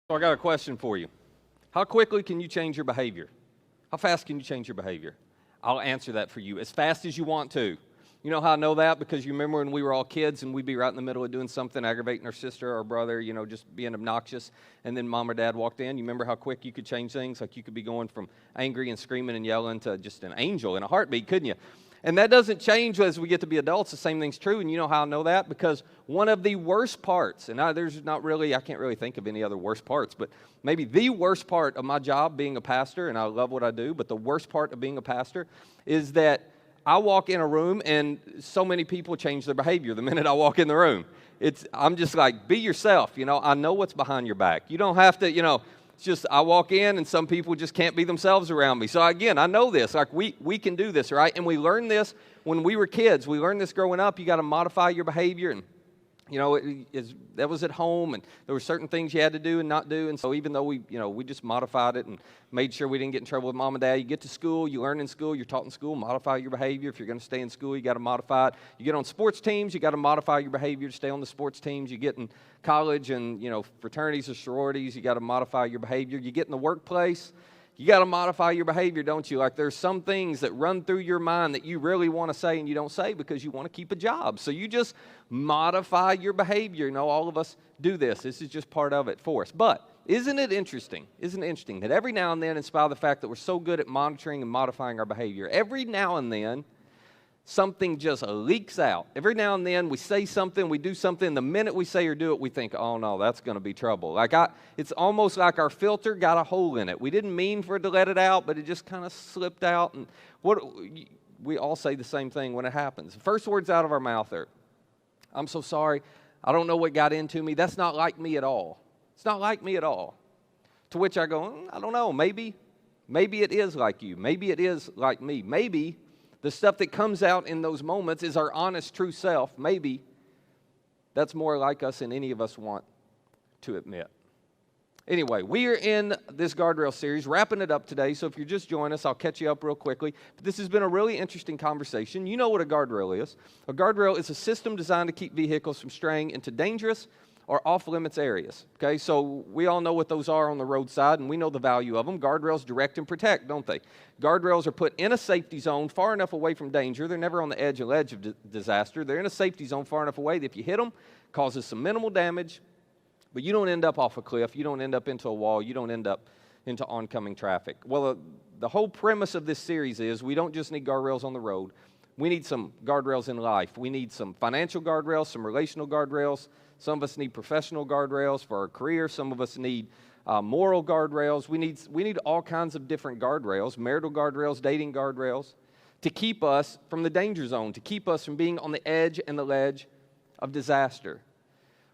So I got a question for you. How quickly can you change your behavior? How fast can you change your behavior? I'll answer that for you as fast as you want to. You know how I know that? Because you remember when we were all kids and we'd be right in the middle of doing something, aggravating our sister or brother, just being obnoxious, and then mom or dad walked in. You remember how quick you could change things? Like you could be going from angry and screaming and yelling to just an angel in a heartbeat, couldn't you? And that doesn't change as we get to be adults. The same thing's true, and you know how I know that? Because one of the worst parts, and I can't really think of any other worst parts, but maybe the worst part of my job being a pastor, and I love what I do, but the worst part of being a pastor is that I walk in a room and so many people change their behavior the minute I walk in the room. I'm just like, be yourself, I know what's behind your back. You don't have to, it's just I walk in and some people just can't be themselves around me. So again, I know this, like we can do this, right? And we learned this when we were kids. We learned this growing up. You got to modify your behavior, and that was at home, and there were certain things you had to do and not do. And so even though we just modified it and made sure we didn't get in trouble with mom and dad, you get to school, you learn in school, you're taught in school, modify your behavior. If you're going to stay in school, you got to modify it. You get on sports teams, you got to modify your behavior to stay on the sports teams. You get in college and, fraternities or sororities, you got to modify your behavior. You get in the workplace, you got to modify your behavior, don't you? Like there's some things that run through your mind that you really want to say and you don't say because you want to keep a job. So you just modify your behavior. All of us do this. This is just part of it for us. But isn't it interesting that every now and then, in spite of the fact that we're so good at monitoring and modifying our behavior, every now and then something just leaks out. Every now and then we say something, we do something, the minute we say or do it, we think, oh no, that's going to be trouble. It's almost like our filter got a hole in it. We didn't mean for it to let it out, but it just kind of slipped out. And we all say the same thing when it happens. The first words out of our mouth are, I'm so sorry, I don't know what got into me. That's not like me at all. It's not like me at all. To which I go, I don't know, maybe it is like you. Maybe it is like me. Maybe the stuff that comes out in those moments is our honest, true self. Maybe that's more like us than any of us want to admit. Anyway, we are in this guardrail series, wrapping it up today. So if you're just joining us, I'll catch you up real quickly. But this has been a really interesting conversation. You know what a guardrail is. A guardrail is a system designed to keep vehicles from straying into dangerous or off-limits areas. Okay, so we all know what those are on the roadside, and we know the value of them. Guardrails direct and protect, don't they? Guardrails are put in a safety zone far enough away from danger. They're never on the edge of disaster. They're in a safety zone far enough away that if you hit them, it causes some minimal damage, but you don't end up off a cliff. You don't end up into a wall. You don't end up into oncoming traffic. Well, the whole premise of this series is we don't just need guardrails on the road. We need some guardrails in life. We need some financial guardrails, some relational guardrails. Some of us need professional guardrails for our career. Some of us need moral guardrails. We need all kinds of different guardrails, marital guardrails, dating guardrails, to keep us from the danger zone, to keep us from being on the edge and the ledge of disaster.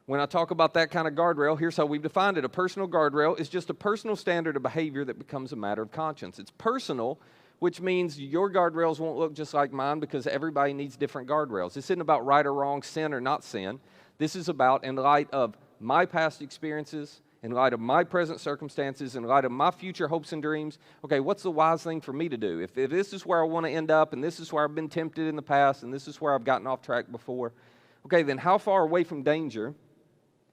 When I talk about that kind of guardrail, here's how we've defined it. A personal guardrail is just a personal standard of behavior that becomes a matter of conscience. It's personal, which means your guardrails won't look just like mine because everybody needs different guardrails. This isn't about right or wrong, sin or not sin. This is about, in light of my past experiences, in light of my present circumstances, in light of my future hopes and dreams, okay, what's the wise thing for me to do? If this is where I want to end up, and this is where I've been tempted in the past, and this is where I've gotten off track before, okay, then how far away from danger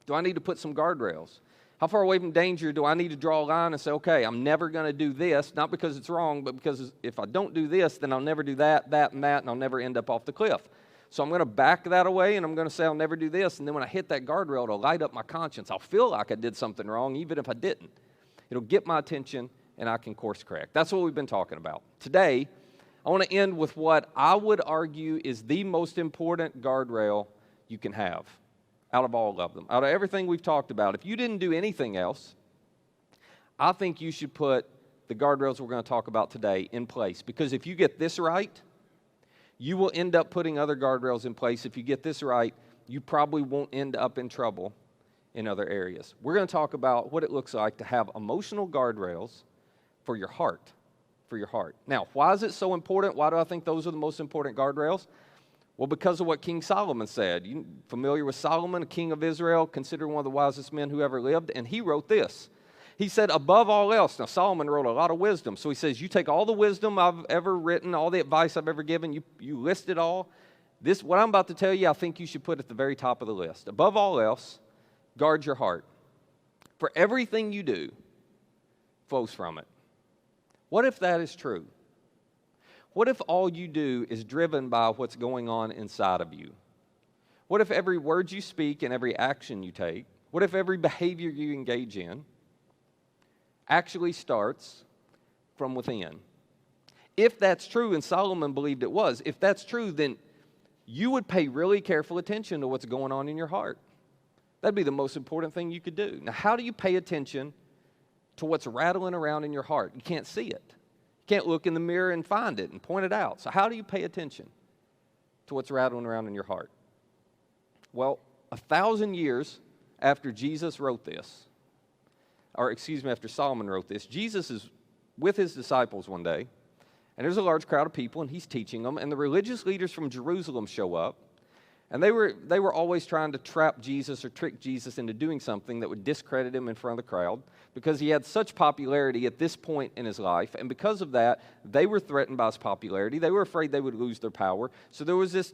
do I need to put some guardrails? How far away from danger do I need to draw a line and say, okay, I'm never going to do this, not because it's wrong, but because if I don't do this, then I'll never do that, and I'll never end up off the cliff. So I'm going to back that away, and I'm going to say I'll never do this, and then when I hit that guardrail, it'll light up my conscience. I'll feel like I did something wrong, even if I didn't. It'll get my attention, and I can course correct. That's what we've been talking about. Today, I want to end with what I would argue is the most important guardrail you can have out of all of them, out of everything we've talked about. If you didn't do anything else, I think you should put the guardrails we're going to talk about today in place, because if you get this right, you will end up putting other guardrails in place. If you get this right, you probably won't end up in trouble in other areas. We're going to talk about what it looks like to have emotional guardrails for your heart. For your heart. Now, why is it so important? Why do I think those are the most important guardrails? Well, because of what King Solomon said. You familiar with Solomon, a king of Israel, considered one of the wisest men who ever lived? And he wrote this. He said, above all else, now Solomon wrote a lot of wisdom. So he says, you take all the wisdom I've ever written, all the advice I've ever given, you list it all. This, what I'm about to tell you, I think you should put at the very top of the list. Above all else, guard your heart. For everything you do flows from it. What if that is true? What if all you do is driven by what's going on inside of you? What if every word you speak and every action you take, what if every behavior you engage in actually starts from within? If that's true, and Solomon believed it was, if that's true, then you would pay really careful attention to what's going on in your heart. That'd be the most important thing you could do. Now, how do you pay attention to what's rattling around in your heart? You can't see it. You can't look in the mirror and find it and point it out. So how do you pay attention to what's rattling around in your heart? Well, 1,000 years after Jesus wrote this, after Solomon wrote this, Jesus is with his disciples one day, and there's a large crowd of people, and he's teaching them, and the religious leaders from Jerusalem show up, and they were always trying to trap Jesus or trick Jesus into doing something that would discredit him in front of the crowd because he had such popularity at this point in his life, and because of that, they were threatened by his popularity. They were afraid they would lose their power, so there was this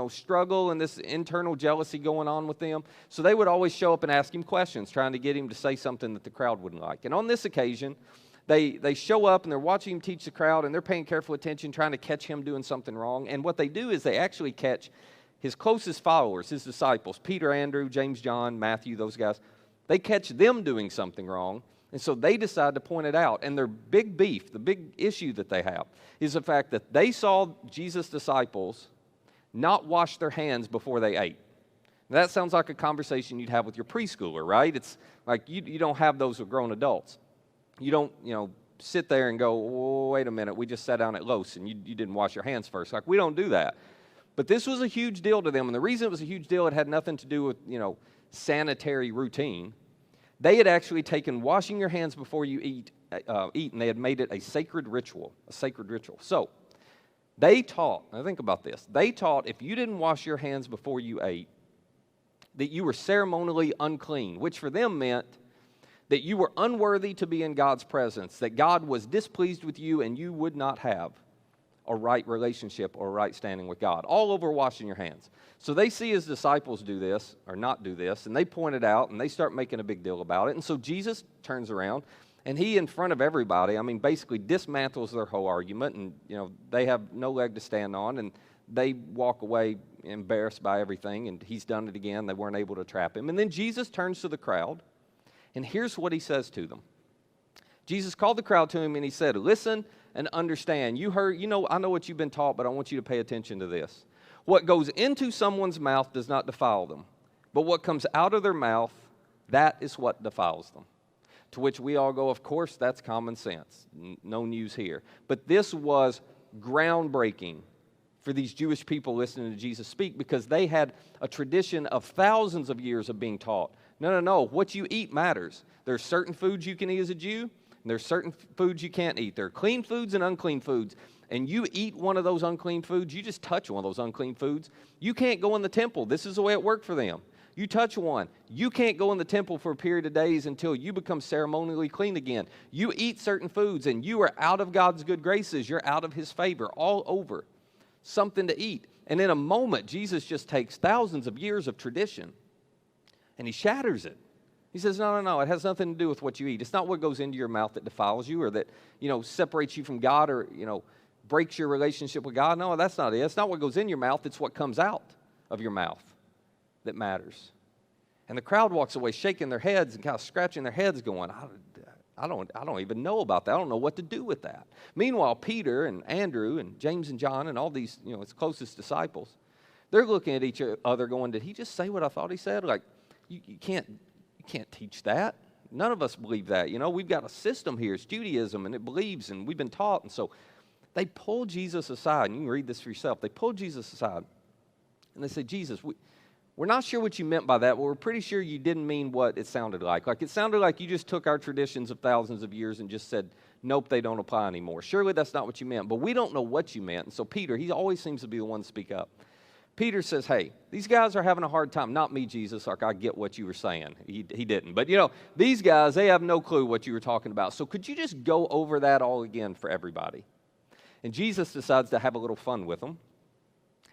struggle and this internal jealousy going on with them. So they would always show up and ask him questions, trying to get him to say something that the crowd wouldn't like. And on this occasion, they show up and they're watching him teach the crowd, and they're paying careful attention, trying to catch him doing something wrong. And what they do is they actually catch his closest followers, his disciples, Peter, Andrew, James, John, Matthew, those guys. They catch them doing something wrong, and so they decide to point it out. And their big beef, the big issue that they have, is the fact that they saw Jesus' disciples not wash their hands before they ate. Now, that sounds like a conversation you'd have with your preschooler, right? It's like you don't have those with grown adults. You don't, sit there and go, oh, wait a minute, we just sat down at Los and you didn't wash your hands first. Like, we don't do that. But this was a huge deal to them, and the reason it was a huge deal, it had nothing to do with, sanitary routine. They had actually taken washing your hands before you eat, and they had made it a sacred ritual, So, they taught, now think about this, they taught if you didn't wash your hands before you ate, that you were ceremonially unclean, which for them meant that you were unworthy to be in God's presence, that God was displeased with you and you would not have a right relationship or a right standing with God, all over washing your hands. So they see his disciples do this, or not do this, and they point it out, and they start making a big deal about it. And so Jesus turns around, and he, in front of everybody, basically dismantles their whole argument, and, they have no leg to stand on, and they walk away embarrassed by everything, and he's done it again. They weren't able to trap him. And then Jesus turns to the crowd, and here's what he says to them. Jesus called the crowd to him, and he said, listen and understand. You heard, I know what you've been taught, but I want you to pay attention to this. What goes into someone's mouth does not defile them, but what comes out of their mouth, that is what defiles them. To which we all go, of course, that's common sense. No news here. But this was groundbreaking for these Jewish people listening to Jesus speak, because they had a tradition of thousands of years of being taught. No. What you eat matters. There's certain foods you can eat as a Jew, and there's certain foods you can't eat. There are clean foods and unclean foods. And you eat one of those unclean foods, you just touch one of those unclean foods, you can't go in the temple. This is the way it worked for them. You touch one, you can't go in the temple for a period of days until you become ceremonially clean again. You eat certain foods, and you are out of God's good graces. You're out of his favor all over. Something to eat. And in a moment, Jesus just takes thousands of years of tradition, and he shatters it. He says, no, it has nothing to do with what you eat. It's not what goes into your mouth that defiles you, or that, separates you from God, or, breaks your relationship with God. No, that's not it. It's not what goes in your mouth. It's what comes out of your mouth that matters. And the crowd walks away shaking their heads and kind of scratching their heads going, I don't even know about that. I don't know what to do with that. Meanwhile, Peter and Andrew and James and John and all these, his closest disciples, they're looking at each other going, did he just say what I thought he said? Like, you can't teach that. None of us believe that. We've got a system here. It's Judaism, and it believes, and we've been taught. And so they pull Jesus aside, and you can read this for yourself. They pull Jesus aside, and they say, Jesus, we're not sure what you meant by that, but we're pretty sure you didn't mean what it sounded like. Like, it sounded like you just took our traditions of thousands of years and just said, nope, they don't apply anymore. Surely that's not what you meant, but we don't know what you meant. And so Peter, he always seems to be the one to speak up. Peter says, hey, these guys are having a hard time. Not me, Jesus, like I get what you were saying. He didn't. But, these guys, they have no clue what you were talking about. So could you just go over that all again for everybody? And Jesus decides to have a little fun with them.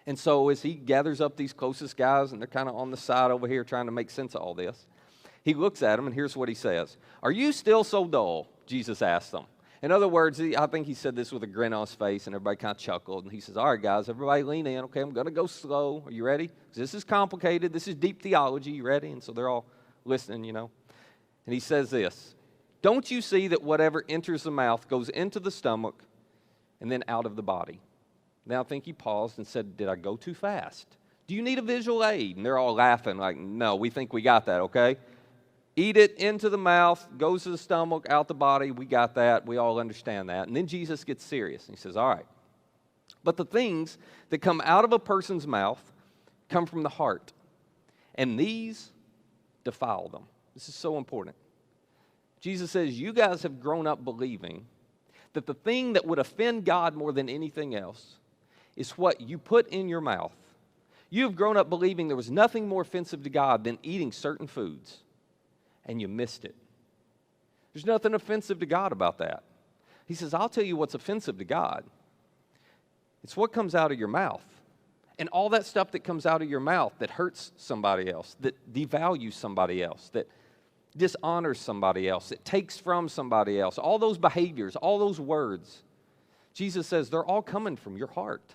And so as he gathers up these closest guys, and they're kind of on the side over here trying to make sense of all this, He looks at them, and here's what he says. Are you still so dull? Jesus asked them. In other words, I think he said this with a grin on his face, and everybody kind of chuckled. And he says, all right, guys, everybody lean in. Okay, I'm going to go slow. Are you ready? 'Cause this is complicated. This is deep theology. You ready? And so they're all listening, And he says this. Don't you see that whatever enters the mouth goes into the stomach and then out of the body? Now I think he paused and said, did I go too fast? Do you need a visual aid? And they're all laughing like, no, we think we got that, okay? Eat it into the mouth, goes to the stomach, out the body. We got that. We all understand that. And then Jesus gets serious. And he says, all right. But the things that come out of a person's mouth come from the heart. And these defile them. This is so important. Jesus says, you guys have grown up believing that the thing that would offend God more than anything else is what you put in your mouth. You have grown up believing there was nothing more offensive to God than eating certain foods. And you missed it. There's nothing offensive to God about that. He says, I'll tell you what's offensive to God. It's what comes out of your mouth. And all that stuff that comes out of your mouth that hurts somebody else, that devalues somebody else, that dishonors somebody else, that takes from somebody else, all those behaviors, all those words, Jesus says they're all coming from your heart.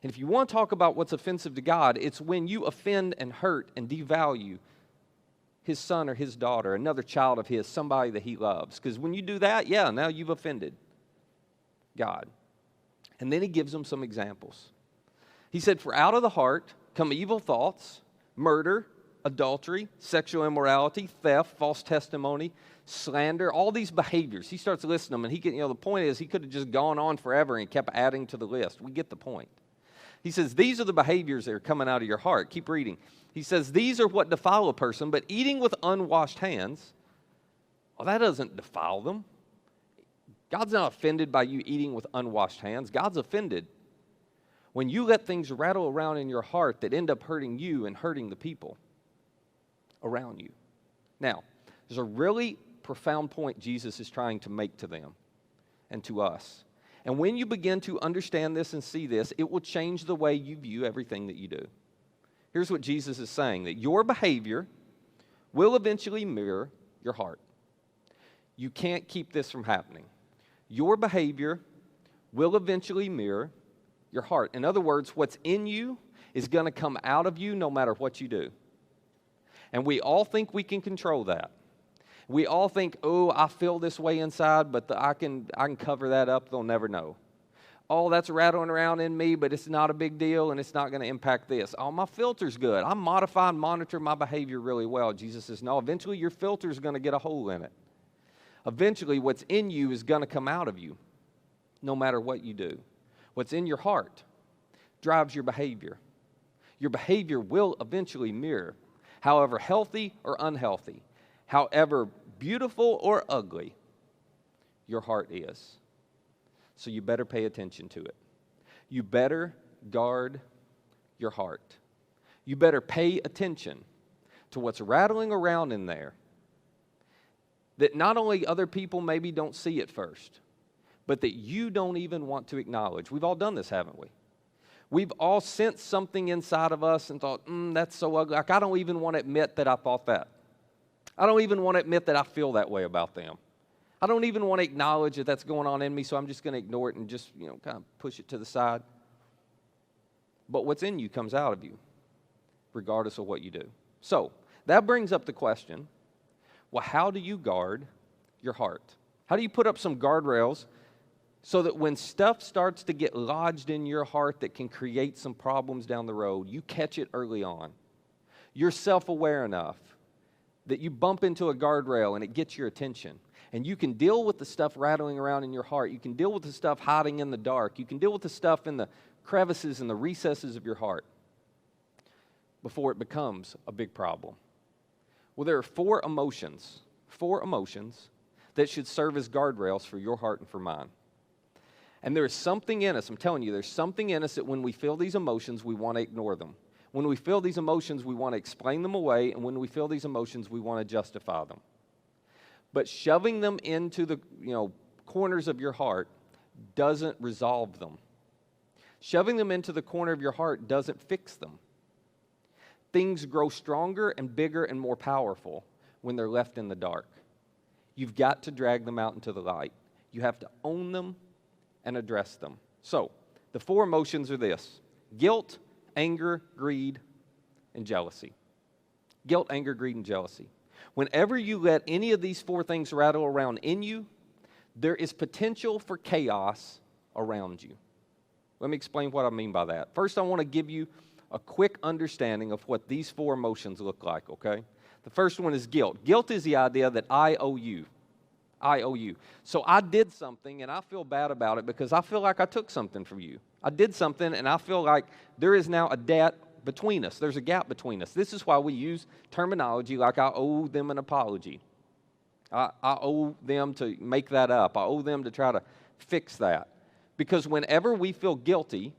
And if you want to talk about what's offensive to God, it's when you offend and hurt and devalue his son or his daughter, another child of his, somebody that he loves. Because when you do that, now you've offended God. And then he gives them some examples. He said, for out of the heart come evil thoughts, murder, adultery, sexual immorality, theft, false testimony, slander, all these behaviors. He starts listing them, and the point is he could have just gone on forever and kept adding to the list. We get the point. He says, these are the behaviors that are coming out of your heart. Keep reading. He says, these are what defile a person, but eating with unwashed hands, well, that doesn't defile them. God's not offended by you eating with unwashed hands. God's offended when you let things rattle around in your heart that end up hurting you and hurting the people around you. Now, there's a really profound point Jesus is trying to make to them and to us. And when you begin to understand this and see this, it will change the way you view everything that you do. Here's what Jesus is saying, that your behavior will eventually mirror your heart. You can't keep this from happening. Your behavior will eventually mirror your heart. In other words, what's in you is going to come out of you no matter what you do. And we all think we can control that. We all think, oh, I feel this way inside, but I can cover that up. They'll never know. Oh, that's rattling around in me, but it's not a big deal, and it's not going to impact this. Oh, my filter's good. I modify and monitor my behavior really well. Jesus says, no, eventually your filter's going to get a hole in it. Eventually, what's in you is going to come out of you, no matter what you do. What's in your heart drives your behavior. Your behavior will eventually mirror, however healthy or unhealthy, however beautiful or ugly, your heart is. So you better pay attention to it. You better guard your heart. You better pay attention to what's rattling around in there that not only other people maybe don't see at first, but that you don't even want to acknowledge. We've all done this, haven't we? We've all sensed something inside of us and thought, that's so ugly. Like, I don't even want to admit that I thought that. I don't even want to admit that I feel that way about them. I don't even want to acknowledge that that's going on in me, so I'm just going to ignore it and just, kind of push it to the side. But what's in you comes out of you, regardless of what you do. So, that brings up the question, well, how do you guard your heart? How do you put up some guardrails so that when stuff starts to get lodged in your heart that can create some problems down the road, you catch it early on? You're self-aware enough that you bump into a guardrail and it gets your attention. And you can deal with the stuff rattling around in your heart. You can deal with the stuff hiding in the dark. You can deal with the stuff in the crevices and the recesses of your heart before it becomes a big problem. Well, there are four emotions that should serve as guardrails for your heart and for mine. And there's something in us, I'm telling you, there's something in us that when we feel these emotions, we want to ignore them. When we feel these emotions, we want to explain them away, and when we feel these emotions, we want to justify them. But shoving them into the corners of your heart doesn't resolve them. Shoving them into the corner of your heart doesn't fix them. Things grow stronger and bigger and more powerful when they're left in the dark. You've got to drag them out into the light. You have to own them and address them. So, the 4 emotions are this: guilt, anger, greed, and jealousy. Guilt, anger, greed, and jealousy. Whenever you let any of these 4 things rattle around in you, there is potential for chaos around you. Let me explain what I mean by that. First, I want to give you a quick understanding of what these 4 emotions look like, okay? The first one is guilt. Guilt is the idea that I owe you. I owe you. So I did something and I feel bad about it because I feel like I took something from you. I did something and I feel like there is now a debt between us. There's a gap between us. This is why we use terminology like I owe them an apology. I owe them to make that up. I owe them to try to fix that. Because whenever we feel guilty,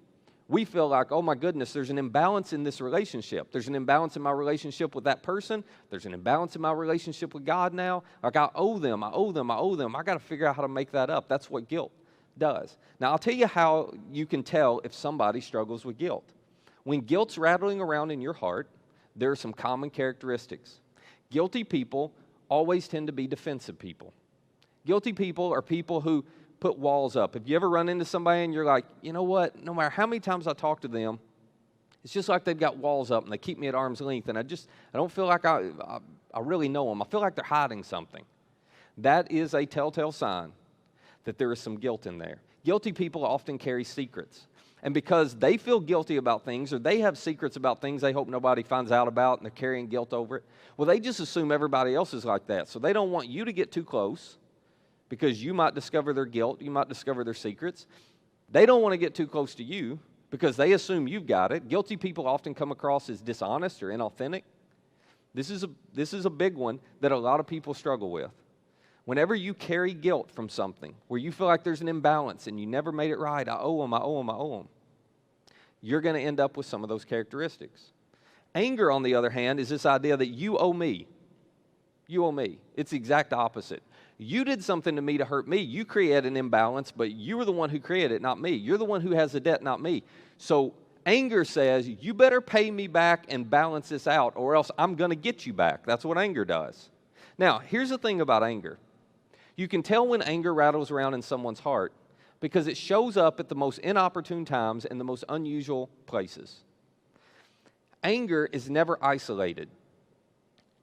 we feel like, oh my goodness, there's an imbalance in this relationship. There's an imbalance in my relationship with that person. There's an imbalance in my relationship with God now. Like I owe them. I got to figure out how to make that up. That's what guilt does. Now, I'll tell you how you can tell if somebody struggles with guilt. When guilt's rattling around in your heart, there are some common characteristics. Guilty people always tend to be defensive people. Guilty people are people who put walls up. If you ever run into somebody and you're like, you know what, no matter how many times I talk to them, it's just like they've got walls up and they keep me at arm's length, and I don't feel like I really know them. I feel like they're hiding something. That is a telltale sign that there is some guilt in there. Guilty people often carry secrets. And because they feel guilty about things, or they have secrets about things they hope nobody finds out about, and they're carrying guilt over it, well, they just assume everybody else is like that. So they don't want you to get too close, because you might discover their guilt, you might discover their secrets. They don't want to get too close to you because they assume you've got it. Guilty people often come across as dishonest or inauthentic. This is a big one that a lot of people struggle with. Whenever you carry guilt from something where you feel like there's an imbalance and you never made it right, I owe them, you're going to end up with some of those characteristics. Anger, on the other hand, is this idea that you owe me. You owe me. It's the exact opposite. You did something to me to hurt me. You created an imbalance, but you were the one who created it, not me. You're the one who has the debt, not me. So anger says, you better pay me back and balance this out, or else I'm going to get you back. That's what anger does. Now, here's the thing about anger. You can tell when anger rattles around in someone's heart because it shows up at the most inopportune times and the most unusual places. Anger is never isolated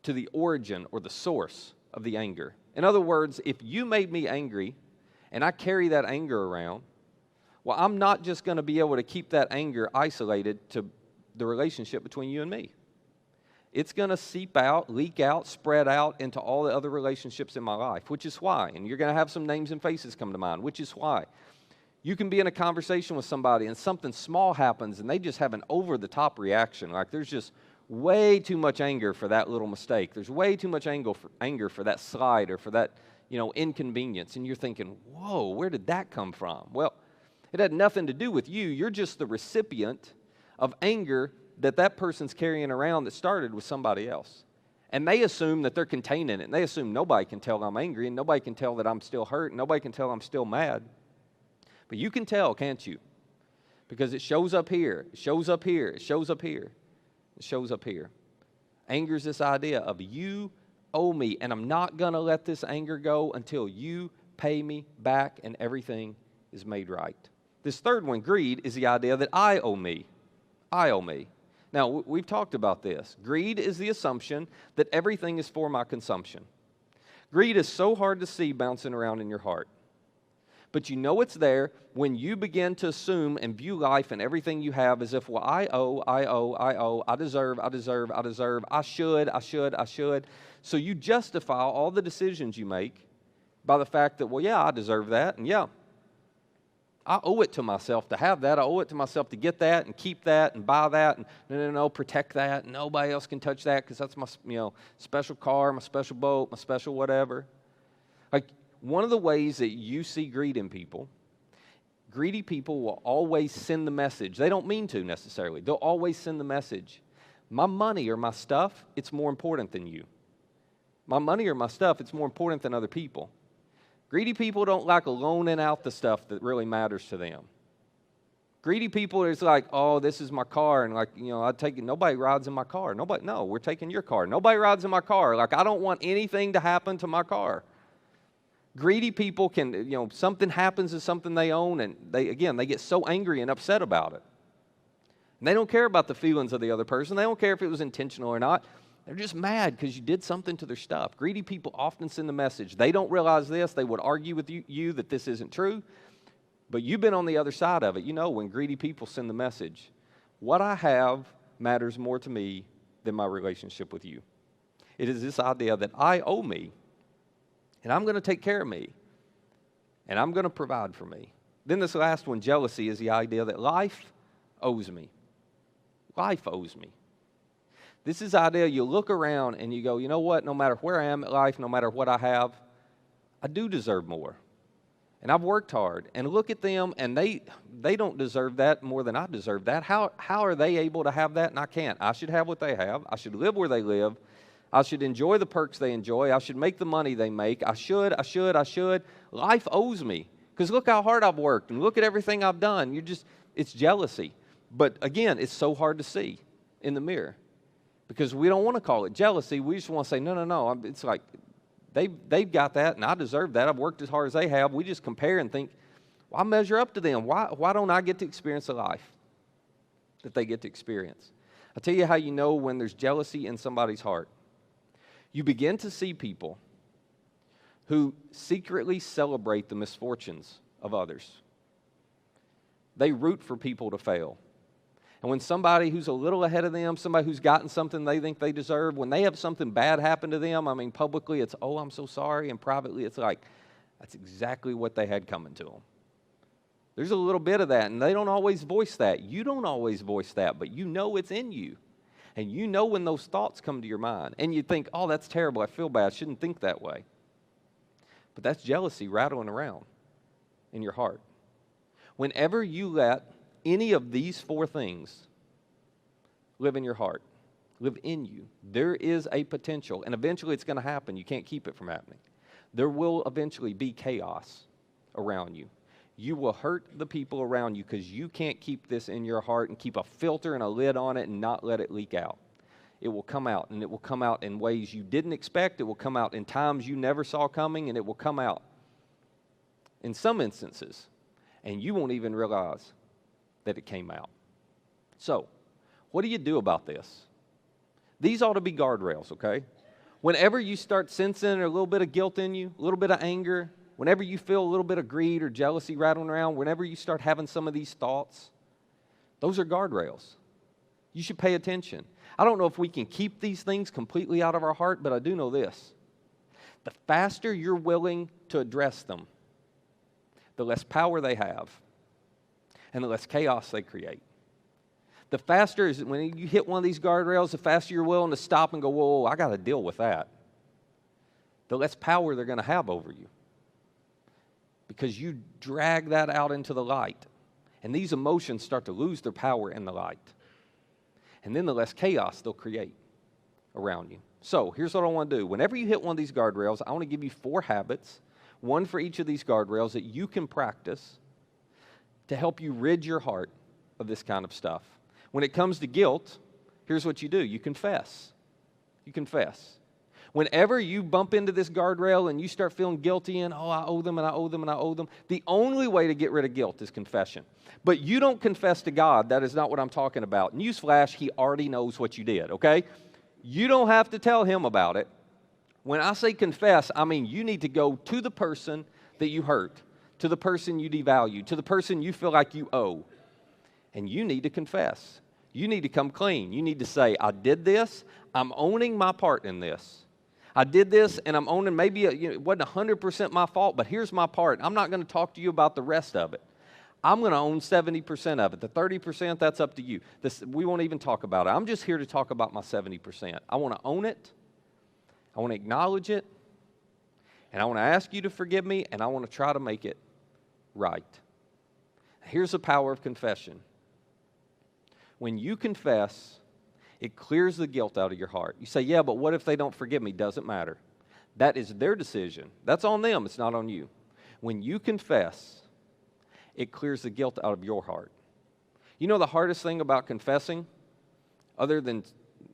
to the origin or the source of the anger. In other words, if you made me angry and I carry that anger around, well, I'm not just going to be able to keep that anger isolated to the relationship between you and me. It's going to seep out, leak out, spread out into all the other relationships in my life, which is why, and you're going to have some names and faces come to mind, which is why you can be in a conversation with somebody and something small happens and they just have an over-the-top reaction. Like there's just way too much anger for that little mistake. There's way too much anger for that slide or for that, inconvenience. And you're thinking, whoa, where did that come from? Well, it had nothing to do with you. You're just the recipient of anger that person's carrying around that started with somebody else. And they assume that they're containing it. And they assume nobody can tell I'm angry and nobody can tell that I'm still hurt and nobody can tell I'm still mad. But you can tell, can't you? Because it shows up here, it shows up here, it shows up here. It shows up here. Anger is this idea of you owe me, and I'm not going to let this anger go until you pay me back and everything is made right. This third one, greed, is the idea that I owe me. I owe me. Now, we've talked about this. Greed is the assumption that everything is for my consumption. Greed is so hard to see bouncing around in your heart. But you know it's there when you begin to assume and view life and everything you have as if, well, I deserve, I should. So you justify all the decisions you make by the fact that, well, yeah, I deserve that, and yeah, I owe it to myself to have that. I owe it to myself to get that and keep that and buy that and no, protect that. And nobody else can touch that because that's my, special car, my special boat, my special whatever. Like, one of the ways that you see greed in people, greedy people will always send the message. They don't mean to necessarily. They'll always send the message. My money or my stuff, it's more important than you. My money or my stuff, it's more important than other people. Greedy people don't like loaning out the stuff that really matters to them. Greedy people is like, oh, this is my car, and like, I take it. Nobody rides in my car. No, we're taking your car. Nobody rides in my car. Like, I don't want anything to happen to my car. Greedy people can, something happens to something they own, and they get so angry and upset about it. And they don't care about the feelings of the other person. They don't care if it was intentional or not. They're just mad because you did something to their stuff. Greedy people often send the message. They don't realize this. They would argue with you that this isn't true. But you've been on the other side of it. When greedy people send the message, what I have matters more to me than my relationship with you. It is this idea that I owe me, and I'm going to take care of me, and I'm going to provide for me. Then this last one, jealousy, is the idea that life owes me. Life owes me. This is the idea you look around and you go, you know what, no matter where I am in life, no matter what I have, I do deserve more. And I've worked hard. And look at them, and they don't deserve that more than I deserve that. How are they able to have that and I can't? I should have what they have. I should live where they live. I should enjoy the perks they enjoy. I should make the money they make. I should. Life owes me. Because look how hard I've worked, and look at everything I've done. It's jealousy. But again, it's so hard to see in the mirror. Because we don't want to call it jealousy. We just want to say, no. It's like, they've got that, and I deserve that. I've worked as hard as they have. We just compare and think, well, I measure up to them. Why don't I get to experience the life that they get to experience? I'll tell you how you know when there's jealousy in somebody's heart. You begin to see people who secretly celebrate the misfortunes of others. They root for people to fail. And when somebody who's a little ahead of them, somebody who's gotten something they think they deserve, when they have something bad happen to them, publicly it's, oh, I'm so sorry, and privately it's like, that's exactly what they had coming to them. There's a little bit of that, and they don't always voice that. You don't always voice that, but you know it's in you. And you know when those thoughts come to your mind, and you think, oh, that's terrible, I feel bad, I shouldn't think that way. But that's jealousy rattling around in your heart. Whenever you let any of these four things live in your heart, live in you, there is a potential, and eventually it's going to happen. You can't keep it from happening. There will eventually be chaos around you. You will hurt the people around you because you can't keep this in your heart and keep a filter and a lid on it and not let it leak out. It will come out, and it will come out in ways you didn't expect. It will come out in times you never saw coming, and it will come out in some instances, and you won't even realize that it came out. So, what do you do about this? These ought to be guardrails, okay? Whenever you start sensing a little bit of guilt in you, a little bit of anger, whenever you feel a little bit of greed or jealousy rattling around, whenever you start having some of these thoughts, those are guardrails. You should pay attention. I don't know if we can keep these things completely out of our heart, but I do know this. The faster you're willing to address them, the less power they have, and the less chaos they create. The faster is when you hit one of these guardrails, the faster you're willing to stop and go, whoa, I got to deal with that. The less power they're going to have over you. Because you drag that out into the light. And these emotions start to lose their power in the light. And then the less chaos they'll create around you. So here's what I want to do. Whenever you hit one of these guardrails, I want to give you 4 habits, one for each of these guardrails that you can practice to help you rid your heart of this kind of stuff. When it comes to guilt, here's what you do. You confess. You confess. Whenever you bump into this guardrail and you start feeling guilty and, oh, I owe them and I owe them and I owe them, the only way to get rid of guilt is confession. But you don't confess to God. That is not what I'm talking about. Newsflash, He already knows what you did, okay? You don't have to tell Him about it. When I say confess, I mean you need to go to the person that you hurt, to the person you devalue, to the person you feel like you owe. And you need to confess. You need to come clean. You need to say, I did this. I'm owning my part in this. I did this, and I'm owning maybe it wasn't 100% my fault, but here's my part. I'm not going to talk to you about the rest of it. I'm going to own 70% of it. The 30%, that's up to you. We won't even talk about it. I'm just here to talk about my 70%. I want to own it. I want to acknowledge it. And I want to ask you to forgive me, and I want to try to make it right. Here's the power of confession. When you confess, it clears the guilt out of your heart. You say, yeah, but what if they don't forgive me? Doesn't matter. That is their decision. That's on them. It's not on you. When you confess, it clears the guilt out of your heart. You know the hardest thing about confessing, other than,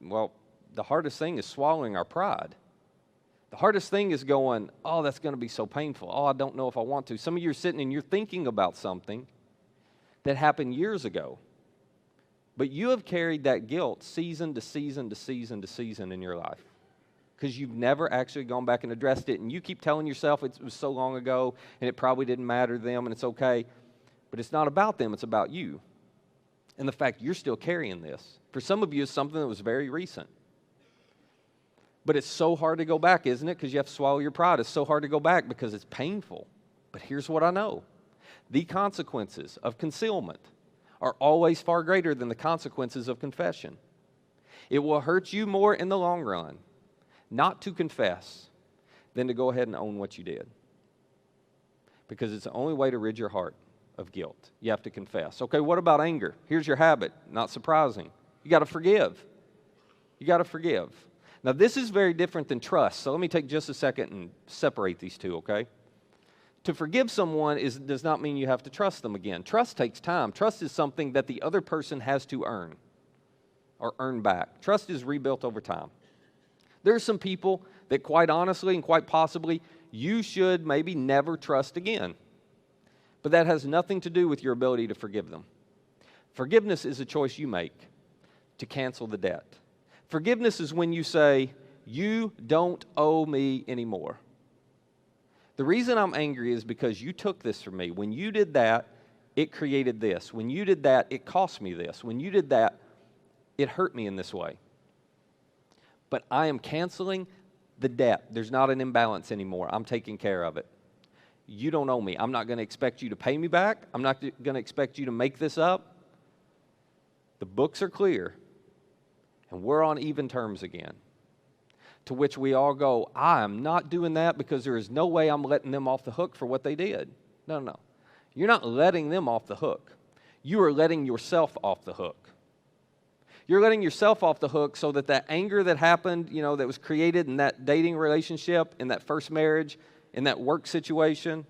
well, the hardest thing is swallowing our pride. The hardest thing is going, oh, that's going to be so painful. Oh, I don't know if I want to. Some of you are sitting and you're thinking about something that happened years ago. But you have carried that guilt season to season to season to season in your life because you've never actually gone back and addressed it. And you keep telling yourself it was so long ago and it probably didn't matter to them and it's okay. But it's not about them. It's about you. And the fact you're still carrying this. For some of you, it's something that was very recent. But it's so hard to go back, isn't it? Because you have to swallow your pride. It's so hard to go back because it's painful. But here's what I know. The consequences of concealment are always far greater than the consequences of confession. It will hurt you more in the long run not to confess than to go ahead and own what you did. Because it's the only way to rid your heart of guilt. You have to confess. Okay, what about anger? Here's your habit. Not surprising. You got to forgive. You got to forgive. Now, this is very different than trust, so let me take just a second and separate these two, okay? To forgive someone does not mean you have to trust them again. Trust takes time. Trust is something that the other person has to earn or earn back. Trust is rebuilt over time. There are some people that quite honestly and quite possibly you should maybe never trust again. But that has nothing to do with your ability to forgive them. Forgiveness is a choice you make to cancel the debt. Forgiveness is when you say, you don't owe me anymore. The reason I'm angry is because you took this from me. When you did that, it created this. When you did that, it cost me this. When you did that, it hurt me in this way. But I am canceling the debt. There's not an imbalance anymore. I'm taking care of it. You don't owe me. I'm not going to expect you to pay me back. I'm not going to expect you to make this up. The books are clear. And we're on even terms again. To which we all go, I am not doing that because there is no way I'm letting them off the hook for what they did. No. You're not letting them off the hook. You are letting yourself off the hook. You're letting yourself off the hook so that that anger that happened, that was created in that dating relationship, in that first marriage, in that work situation,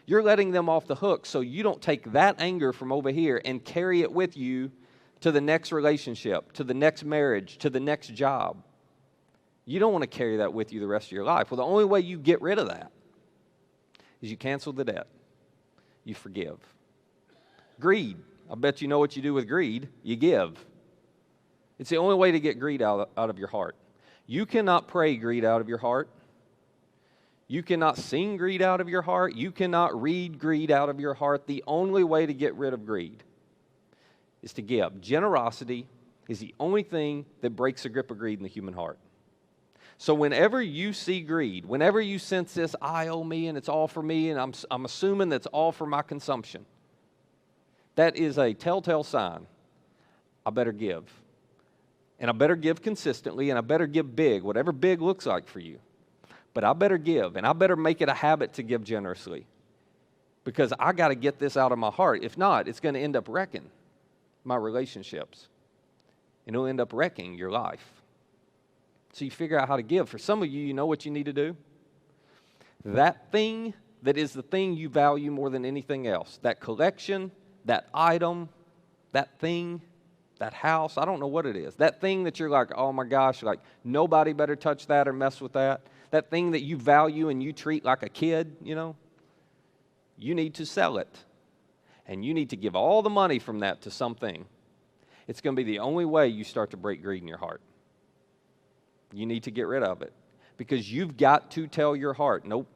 you're letting them off the hook so you don't take that anger from over here and carry it with you to the next relationship, to the next marriage, to the next job. You don't want to carry that with you the rest of your life. Well, the only way you get rid of that is you cancel the debt. You forgive. Greed. I bet you know what you do with greed. You give. It's the only way to get greed out of your heart. You cannot pray greed out of your heart. You cannot sing greed out of your heart. You cannot read greed out of your heart. The only way to get rid of greed is to give. Generosity is the only thing that breaks the grip of greed in the human heart. So whenever you see greed, whenever you sense this, I owe me and it's all for me and I'm assuming that's all for my consumption, that is a telltale sign. I better give. And I better give consistently and I better give big, whatever big looks like for you. But I better give and I better make it a habit to give generously because I got to get this out of my heart. If not, it's going to end up wrecking my relationships. And it'll end up wrecking your life. So you figure out how to give. For some of you, you know what you need to do? That thing that is the thing you value more than anything else, that collection, that item, that thing, that house, I don't know what it is. That thing that you're like, oh my gosh, like nobody better touch that or mess with that. That thing that you value and you treat like a kid, you need to sell it. And you need to give all the money from that to something. It's going to be the only way you start to break greed in your heart. You need to get rid of it. Because you've got to tell your heart, nope,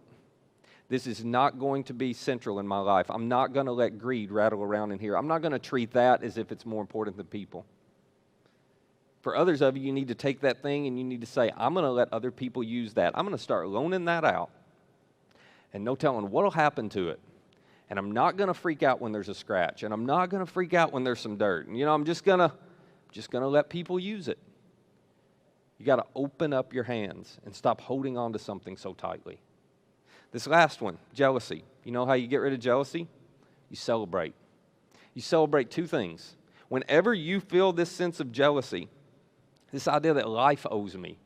this is not going to be central in my life. I'm not going to let greed rattle around in here. I'm not going to treat that as if it's more important than people. For others of you, you need to take that thing and you need to say, I'm going to let other people use that. I'm going to start loaning that out. And no telling what will happen to it. And I'm not going to freak out when there's a scratch. And I'm not going to freak out when there's some dirt. And, I'm just going to let people use it. You got to open up your hands and stop holding on to something so tightly. This last one, jealousy. You know how you get rid of jealousy? You celebrate. You celebrate two things. Whenever you feel this sense of jealousy, this idea that life owes me,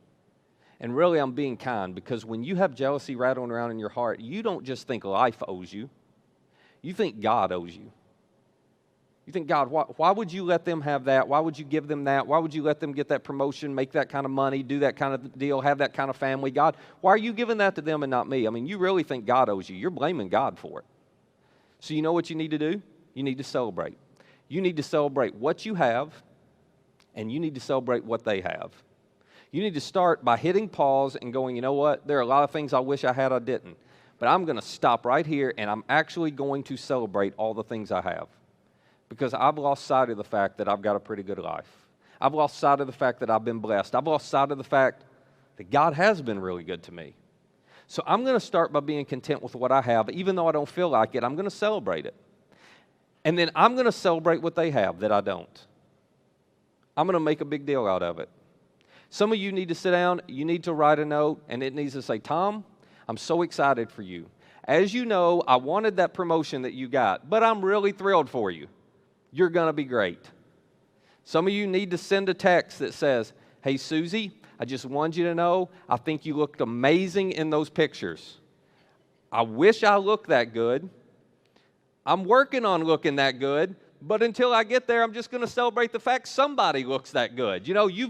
and really I'm being kind, because when you have jealousy rattling around in your heart, you don't just think life owes you. You think God owes you. You think, God, why would you let them have that? Why would you give them that? Why would you let them get that promotion, make that kind of money, do that kind of deal, have that kind of family? God, why are you giving that to them and not me? I mean, you really think God owes you. You're blaming God for it. So you know what you need to do? You need to celebrate. You need to celebrate what you have, and you need to celebrate what they have. You need to start by hitting pause and going, you know what? There are a lot of things I wish I had I didn't. But I'm going to stop right here, and I'm actually going to celebrate all the things I have. Because I've lost sight of the fact that I've got a pretty good life. I've lost sight of the fact that I've been blessed. I've lost sight of the fact that God has been really good to me. So I'm going to start by being content with what I have. Even though I don't feel like it, I'm going to celebrate it. And then I'm going to celebrate what they have that I don't. I'm going to make a big deal out of it. Some of you need to sit down, you need to write a note, and it needs to say, Tom, I'm so excited for you. As you know, I wanted that promotion that you got, but I'm really thrilled for you. You're going to be great. Some of you need to send a text that says, hey, Susie, I just wanted you to know, I think you looked amazing in those pictures. I wish I looked that good. I'm working on looking that good, but until I get there, I'm just going to celebrate the fact somebody looks that good. You know, you're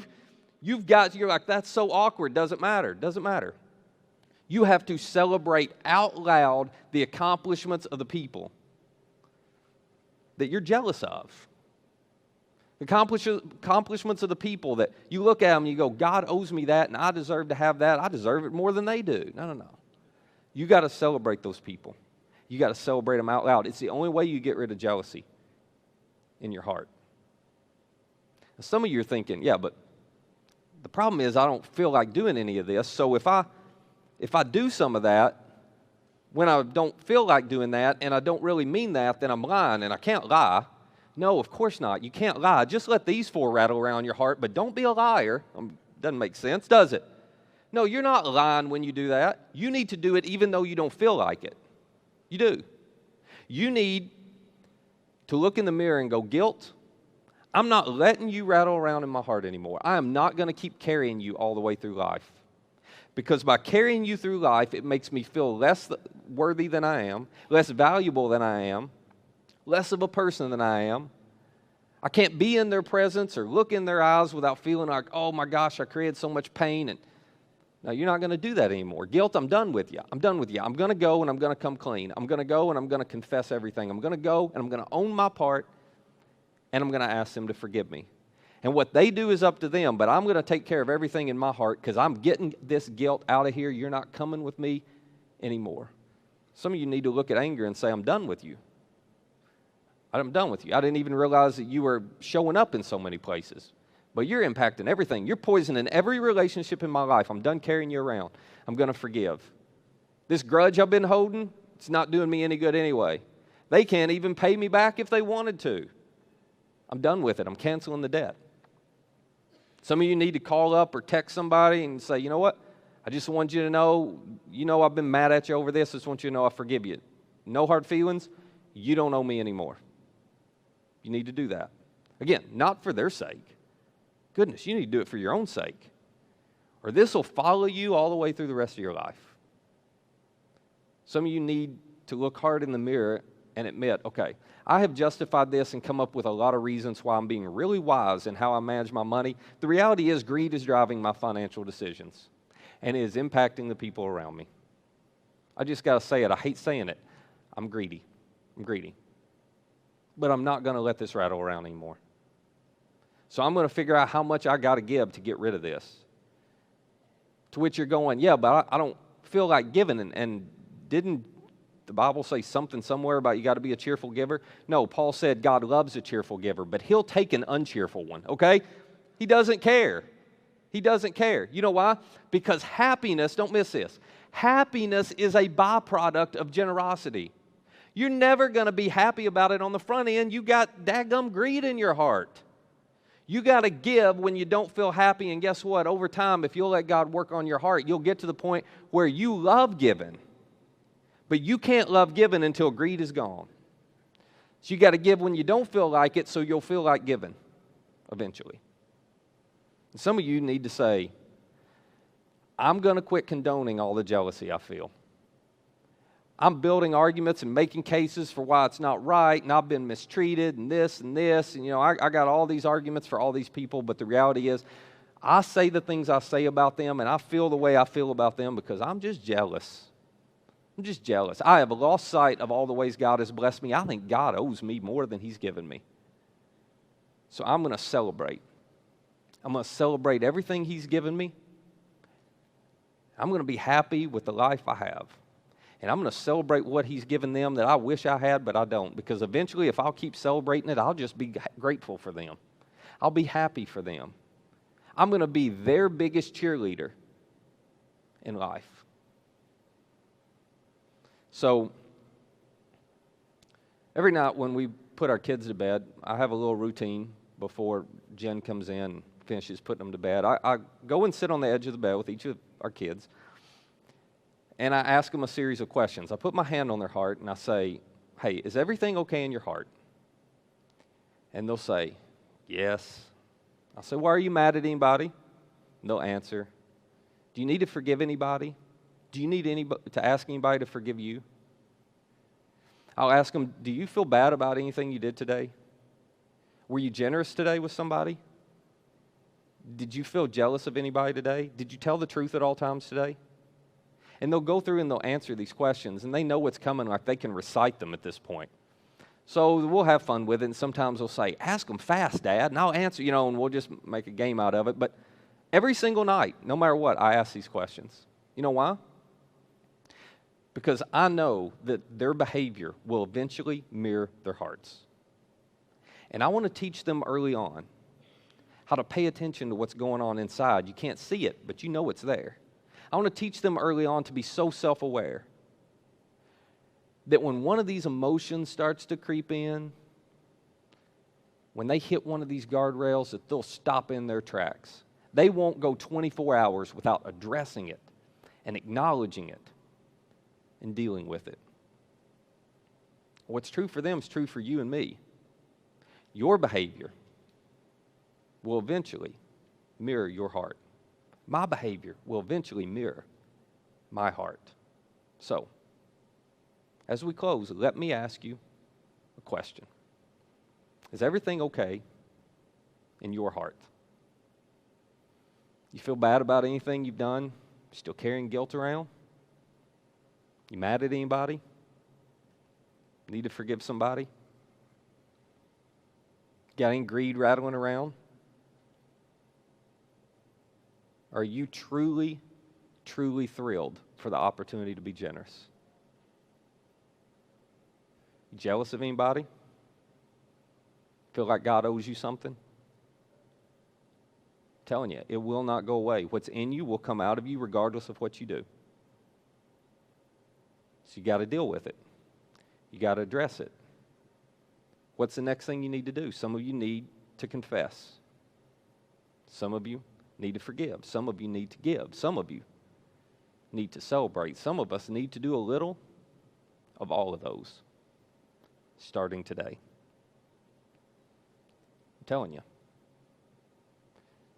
like, that's so awkward. Doesn't matter. Doesn't matter. You have to celebrate out loud the accomplishments of the people that you're jealous of. The accomplishments of the people that you look at them and you go, God owes me that and I deserve to have that. I deserve it more than they do. No. You got to celebrate those people. You got to celebrate them out loud. It's the only way you get rid of jealousy in your heart. Now, some of you are thinking, yeah, but the problem is I don't feel like doing any of this. So if I do some of that, when I don't feel like doing that and I don't really mean that, then I'm lying, and I can't lie. No, of course not. You can't lie. Just let these four rattle around your heart, but don't be a liar. Doesn't make sense, does it? No, you're not lying when you do that. You need to do it even though you don't feel like it. You do. You need to look in the mirror and go, guilt, I'm not letting you rattle around in my heart anymore. I am not going to keep carrying you all the way through life. Because by carrying you through life, it makes me feel less worthy than I am, less valuable than I am, less of a person than I am. I can't be in their presence or look in their eyes without feeling like, oh my gosh, I created so much pain. And no, you're not going to do that anymore. Guilt, I'm done with you. I'm done with you. I'm going to go and I'm going to come clean. I'm going to go and I'm going to confess everything. I'm going to go and I'm going to own my part and I'm going to ask them to forgive me. And what they do is up to them, but I'm going to take care of everything in my heart because I'm getting this guilt out of here. You're not coming with me anymore. Some of you need to look at anger and say, I'm done with you. I'm done with you. I didn't even realize that you were showing up in so many places. But you're impacting everything. You're poisoning every relationship in my life. I'm done carrying you around. I'm going to forgive. This grudge I've been holding, it's not doing me any good anyway. They can't even pay me back if they wanted to. I'm done with it. I'm canceling the debt. Some of you need to call up or text somebody and say, you know what? I just want you to know, I've been mad at you over this. I just want you to know I forgive you. No hard feelings. You don't owe me anymore. You need to do that. Again, not for their sake. Goodness, you need to do it for your own sake. Or this will follow you all the way through the rest of your life. Some of you need to look hard in the mirror and admit, okay, I have justified this and come up with a lot of reasons why I'm being really wise in how I manage my money. The reality is greed is driving my financial decisions, and it is impacting the people around me. I just got to say it. I hate saying it. I'm greedy. But I'm not going to let this rattle around anymore. So I'm going to figure out how much I got to give to get rid of this. To which you're going, yeah, but I don't feel like giving. And didn't the Bible say something somewhere about you got to be a cheerful giver? No, Paul said God loves a cheerful giver, but he'll take an uncheerful one, okay? He doesn't care. He doesn't care. You know why? Because happiness, don't miss this, happiness is a byproduct of generosity. You're never going to be happy about it on the front end. You got daggum greed in your heart. You got to give when you don't feel happy, and guess what? Over time, if you'll let God work on your heart, you'll get to the point where you love giving. But you can't love giving until greed is gone. So you got to give when you don't feel like it so you'll feel like giving eventually. And some of you need to say, I'm going to quit condoning all the jealousy I feel. I'm building arguments and making cases for why it's not right, and I've been mistreated, and this, and I got all these arguments for all these people, but the reality is, I say the things I say about them, and I feel the way I feel about them because I'm just jealous. I'm just jealous. I have lost sight of all the ways God has blessed me. I think God owes me more than He's given me. So I'm going to celebrate. I'm going to celebrate everything He's given me. I'm going to be happy with the life I have. And I'm going to celebrate what He's given them that I wish I had, but I don't. Because eventually, if I'll keep celebrating it, I'll just be grateful for them. I'll be happy for them. I'm going to be their biggest cheerleader in life. So, every night when we put our kids to bed, I have a little routine before Jen comes in and finishes putting them to bed. I go and sit on the edge of the bed with each of our kids, and I ask them a series of questions. I put my hand on their heart, and I say, hey, is everything okay in your heart? And they'll say, yes. I'll say, well, are you mad at anybody? And they'll answer, do you need to forgive anybody? Do you need anybody to ask anybody to forgive you? I'll ask them, do you feel bad about anything you did today? Were you generous today with somebody? Did you feel jealous of anybody today? Did you tell the truth at all times today? And they'll go through and they'll answer these questions, and they know what's coming, like they can recite them at this point. So we'll have fun with it, and sometimes they'll say, ask them fast, Dad, and I'll answer, and we'll just make a game out of it. But every single night, no matter what, I ask these questions. You know why? Because I know that their behavior will eventually mirror their hearts. And I want to teach them early on how to pay attention to what's going on inside. You can't see it, but you know it's there. I want to teach them early on to be so self-aware that when one of these emotions starts to creep in, when they hit one of these guardrails, that they'll stop in their tracks. They won't go 24 hours without addressing it and acknowledging it and dealing with it. What's true for them is true for you and me. Your behavior will eventually mirror your heart. My behavior will eventually mirror my heart. So, as we close, let me ask you a question. Is everything okay in your heart? You feel bad about anything you've done? Still carrying guilt around? You mad at anybody? Need to forgive somebody? Got any greed rattling around? Are you truly, truly thrilled for the opportunity to be generous? You jealous of anybody? Feel like God owes you something? I'm telling you, it will not go away. What's in you will come out of you regardless of what you do. So you got to deal with it. You got to address it. What's the next thing you need to do? Some of you need to confess. Some of you need to forgive. Some of you need to give. Some of you need to celebrate. Some of us need to do a little of all of those starting today. I'm telling you.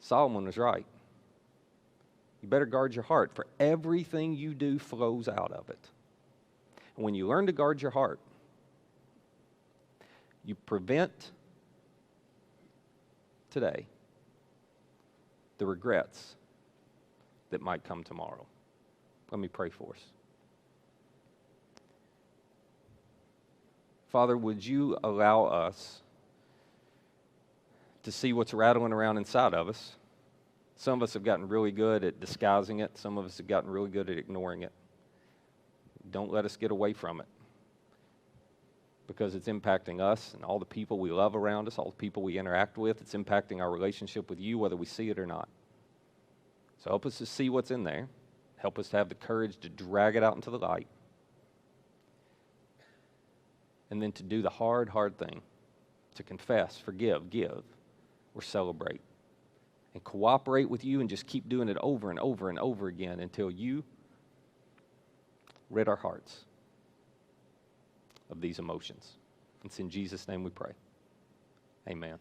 Solomon was right. You better guard your heart, for everything you do flows out of it. And when you learn to guard your heart, you prevent today the regrets that might come tomorrow. Let me pray for us. Father, would you allow us to see what's rattling around inside of us? Some of us have gotten really good at disguising it. Some of us have gotten really good at ignoring it. Don't let us get away from it, because it's impacting us and all the people we love around us, all the people we interact with. It's impacting our relationship with you, whether we see it or not. So help us to see what's in there. Help us to have the courage to drag it out into the light. And then to do the hard, hard thing, to confess, forgive, give, or celebrate. And cooperate with you and just keep doing it over and over and over again until you rid our hearts of these emotions. It's in Jesus' name we pray. Amen.